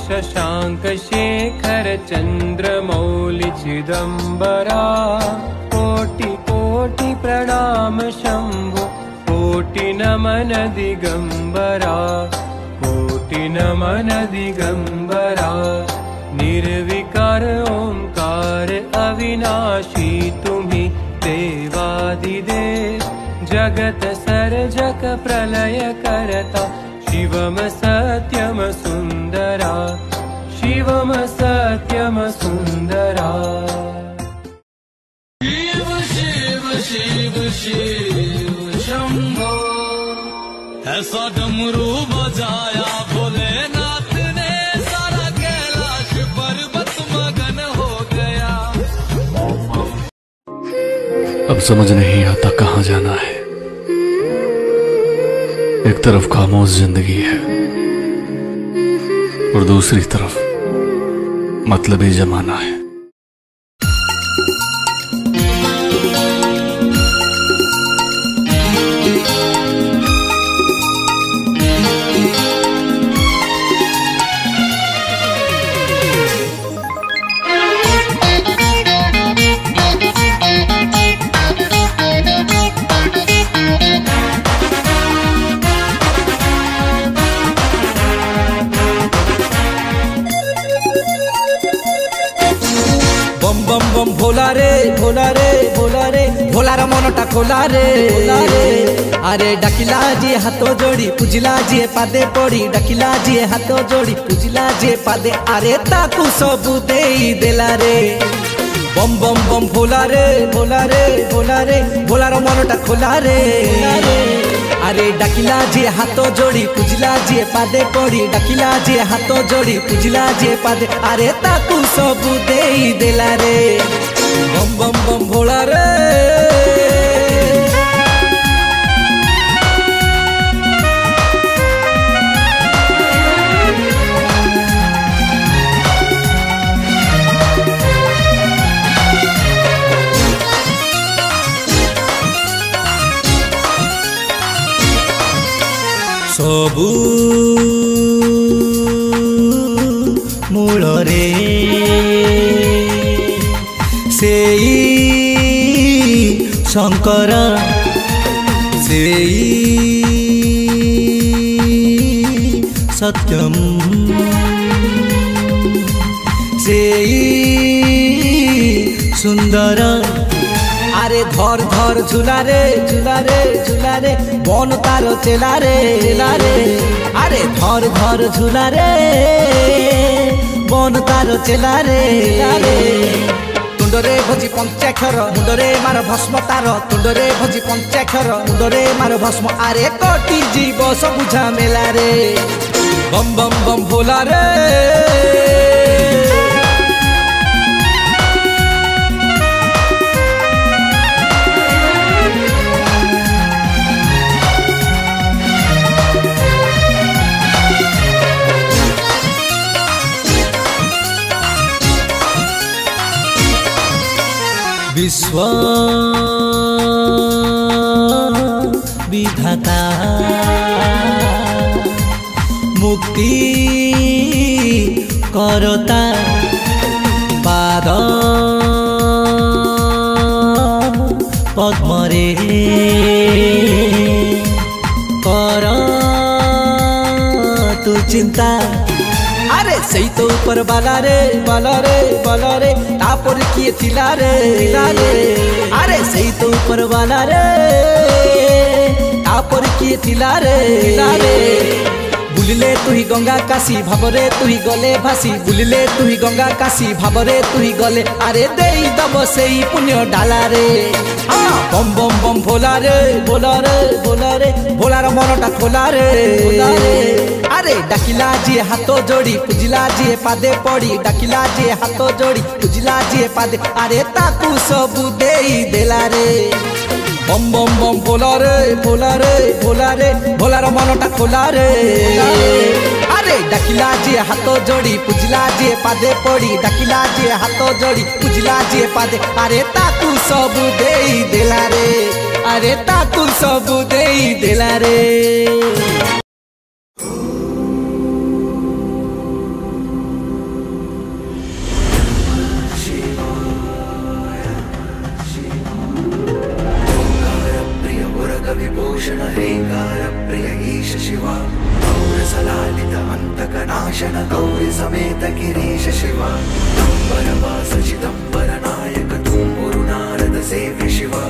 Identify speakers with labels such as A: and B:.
A: शशांक शेखर चंद्रमौलि चिदंबरा कोटि कोटि प्रणाम शंभो कोटि नमन दिगंबरा कोटि नमन दिगंबरा निर्विकार ओंकार अविनाशी तुम्ही देवादिदेव जगत सर्जक प्रलय करता शिवम सत्यम सुंदरा शिवम सत्यम सुंदरा। शिव शिव शिव शिव शंभो ऐसा डमरू बजाया भोलेनाथ ने सारा कैलाश पर्वत मगन हो गया।
B: अब समझ नहीं आता कहाँ जाना है। एक तरफ खामोश जिंदगी है और दूसरी तरफ मतलबी जमाना है।
C: बम बम बम भोला रे भोला रे भोला रे भोलार मनटा खोला रे भोला रे। अरे डाकिला जी हाथ जोड़ी पूजिला जी पादे पड़ी डाकिला जी हाथ जोड़ी पूजिला जी पादे अरे ताकू सबू देई देला रे। बम बम बम भोला रे भोला रे भोला रे भोलार मनटा खोला रे। अरे डाकिला जी हाथ जोड़ी पूजिला जी पादे पड़ी डाकिला जी हाथ जोड़ी पूजिला जी पादे अरे ताकू सबू देई देला रे। बम बम बम भोला रे। सबू मूलरे सेई शंकर सेई सत्यम सेई सुंदर। अरे धर धर झूला रे झूला रे झूला रे बन तार चेला रे चेला रे। अरे धर धर झूला रे बन तार चेला रे चेला रे। तुंडरे भोजी पंचाक्षर मुंडरे मार भस्म तार तुंडरे भोजी पंचाक्षर मुंडरे मार भस्म अरे कोटि जीव सबुझा मेला रे। बम बम बम भोला रे। विश्व विधाता मुक्ति करता पाद पद्मरे कर तू चिंता। अरे सही तो ऊपर बाला रे बाला रे बाला रे तापर किए थिला रे थिला रे। अरे सही तो ऊपर बाला रे तापर किए थिला रे थिला रे। बुलिले तु ही गंगा काशी भावरे तु ही गले भासी बुलिले तु ही गंगा काशी भावरे तु ही गले अरे देई दब सेई पुण्य डाला रे। बम बम बम भोला रे भोला रे भोला रे भोलार मनटा खोला रे खोला रे। अरे डाकिला जी हाथ जोड़ी पूजिला जी पादे पड़ी डाकिला जी हाथ जोड़ी पूजिला जी पादे अरे ताकू सबू देई देला रे। बम बम बम भोला रे भोला रे भोला रे भोलार मनटा खोला रे। अरे ଆରେ ଡାକିଲା ଯିଏ ହାତ ଯୋଡ଼ି ପୂଜିଲା ଯିଏ ପାଦେ ପଡ଼ି ଡାକିଲା ଯିଏ ହାତ ଯୋଡ଼ି ପୂଜିଲା ଯିଏ ପାଦେ ଆରେ ତାକୁ ସବୁ ଦେଇ ଦେଲା ରେ ଆରେ ତାକୁ ସବୁ ଦେଇ ଦେଲା ରେ
D: विभूषण हेकार प्रिय ईश शिवा गौर सलालित अंतक नाशन गौरी समेत गिरीश शिवा अंबर वास चिदंबर नायक तुम गुरु नारद सेव्य शिवा